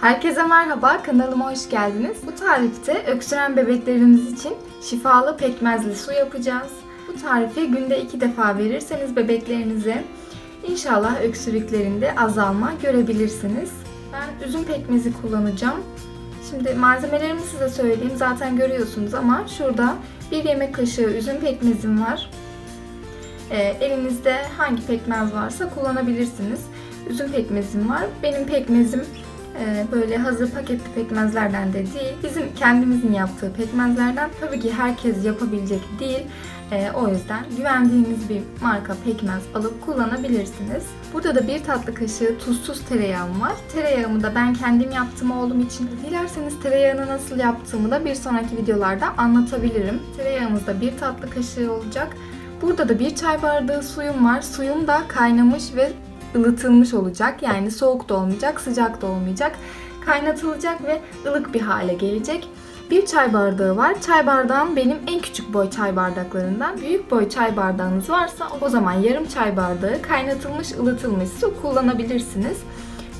Herkese merhaba, kanalıma hoş geldiniz. Bu tarifte öksüren bebekleriniz için şifalı pekmezli su yapacağız. Bu tarifi günde 2 defa verirseniz bebeklerinize inşallah öksürüklerinde azalma görebilirsiniz. Ben üzüm pekmezi kullanacağım. Şimdi malzemelerimi size söyleyeyim. Zaten görüyorsunuz ama şurada 1 yemek kaşığı üzüm pekmezim var. Elinizde hangi pekmez varsa kullanabilirsiniz. Üzüm pekmezim var. Benim pekmezim böyle hazır paketli pekmezlerden de değil. Bizim kendimizin yaptığı pekmezlerden. Tabii ki herkes yapabilecek değil. O yüzden güvendiğiniz bir marka pekmez alıp kullanabilirsiniz. Burada da 1 tatlı kaşığı tuzsuz tereyağım var. Tereyağımı da ben kendim yaptım oğlum için. Dilerseniz tereyağını nasıl yaptığımı da bir sonraki videolarda anlatabilirim. Tereyağımız da 1 tatlı kaşığı olacak. Burada da 1 çay bardağı suyum var. Suyum da kaynamış ve ılıtılmış olacak. Yani soğuk da olmayacak, sıcak da olmayacak. Kaynatılacak ve ılık bir hale gelecek. 1 çay bardağı var. Çay bardağım benim en küçük boy çay bardaklarından. Büyük boy çay bardağınız varsa o zaman yarım çay bardağı kaynatılmış, ılıtılmış su kullanabilirsiniz.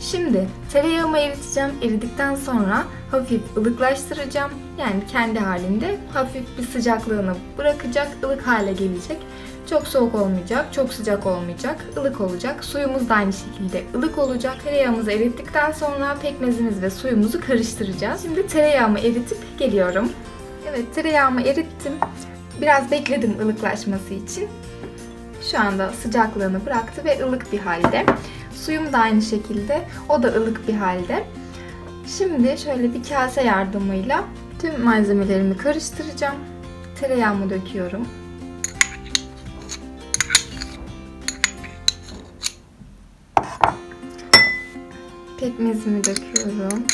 Şimdi tereyağımı eriteceğim. Eridikten sonra hafif ılıklaştıracağım. Yani kendi halinde hafif bir sıcaklığını bırakacak, ılık hale gelecek. Çok soğuk olmayacak, çok sıcak olmayacak, ılık olacak. Suyumuz da aynı şekilde ılık olacak. Tereyağımızı erittikten sonra pekmezimiz ve suyumuzu karıştıracağız. Şimdi tereyağımı eritip geliyorum. Evet, tereyağımı erittim. Biraz bekledim ılıklaşması için. Şu anda sıcaklığını bıraktı ve ılık bir halde. Suyum da aynı şekilde, o da ılık bir halde. Şimdi şöyle bir kase yardımıyla tüm malzemelerimi karıştıracağım. Tereyağımı döküyorum. Pekmezimi döküyorum.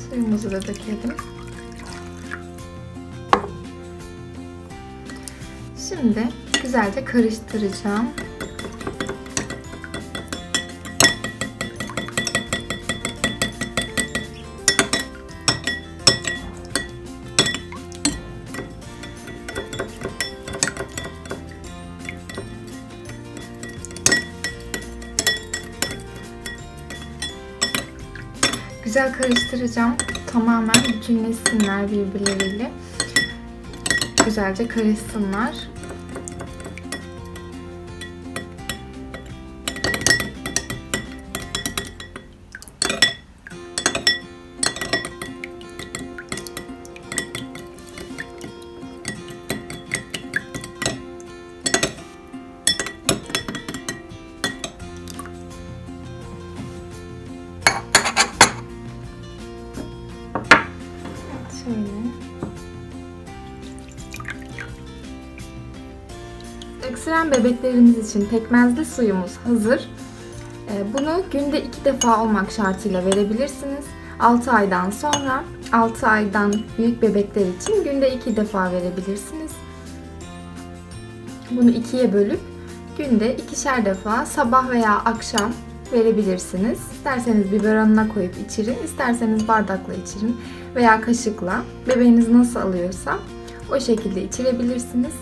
Suyumuzu da dökelim. Şimdi güzelce karıştıracağım. Güzel karıştıracağım. Tamamen bütünleşsinler birbirleriyle. Güzelce karışsınlar. Şöyle. Öksüren bebeklerimiz için pekmezli suyumuz hazır. Bunu günde 2 defa olmak şartıyla verebilirsiniz. 6 aydan sonra, 6 aydan büyük bebekler için günde 2 defa verebilirsiniz. Bunu 2'ye bölüp günde 2'şer defa sabah veya akşam verebilirsiniz. İsterseniz biberonuna koyup içirin, isterseniz bardakla içirin veya kaşıkla. Bebeğiniz nasıl alıyorsa o şekilde içirebilirsiniz.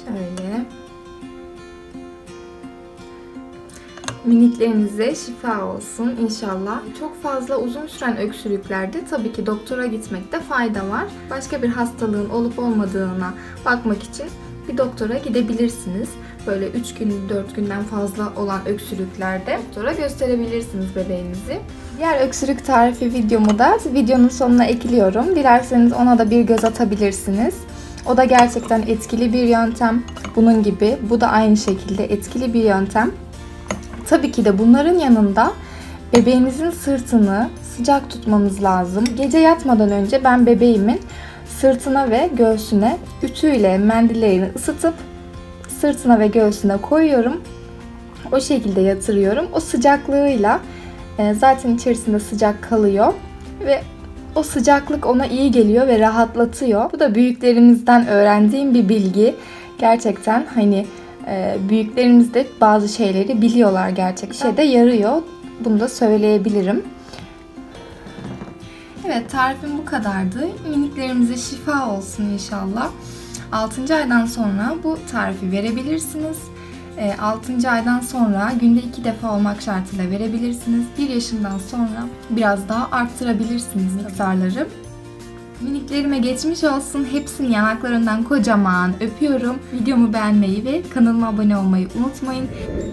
Şöyle. Miniklerinize şifa olsun inşallah. Çok fazla uzun süren öksürüklerde tabii ki doktora gitmekte fayda var. Başka bir hastalığın olup olmadığına bakmak için bir doktora gidebilirsiniz. Böyle 3 gün, 4 günden fazla olan öksürüklerde doktora gösterebilirsiniz bebeğinizi. Diğer öksürük tarifi videomu da videonun sonuna ekliyorum. Dilerseniz ona da bir göz atabilirsiniz. O da gerçekten etkili bir yöntem. Bunun gibi bu da aynı şekilde etkili bir yöntem. Tabii ki de bunların yanında bebeğinizin sırtını sıcak tutmanız lazım. Gece yatmadan önce ben bebeğimin sırtına ve göğsüne ütüyle mendillerini ısıtıp sırtına ve göğsüne koyuyorum. O şekilde yatırıyorum. O sıcaklığıyla zaten içerisinde sıcak kalıyor ve o sıcaklık ona iyi geliyor ve rahatlatıyor. Bu da büyüklerimizden öğrendiğim bir bilgi. Gerçekten hani Büyüklerimiz de bazı şeyleri biliyorlar gerçekten. De yarıyor. Bunu da söyleyebilirim. Evet, tarifim bu kadardı. Miniklerimize şifa olsun inşallah. 6. aydan sonra bu tarifi verebilirsiniz. 6. aydan sonra günde 2 defa olmak şartıyla verebilirsiniz. 1 yaşından sonra biraz daha arttırabilirsiniz miktarları. Miniklerime geçmiş olsun. Hepsini yanaklarından kocaman öpüyorum. Videomu beğenmeyi ve kanalıma abone olmayı unutmayın.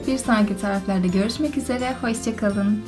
Bir sonraki tariflerde görüşmek üzere. Hoşça kalın.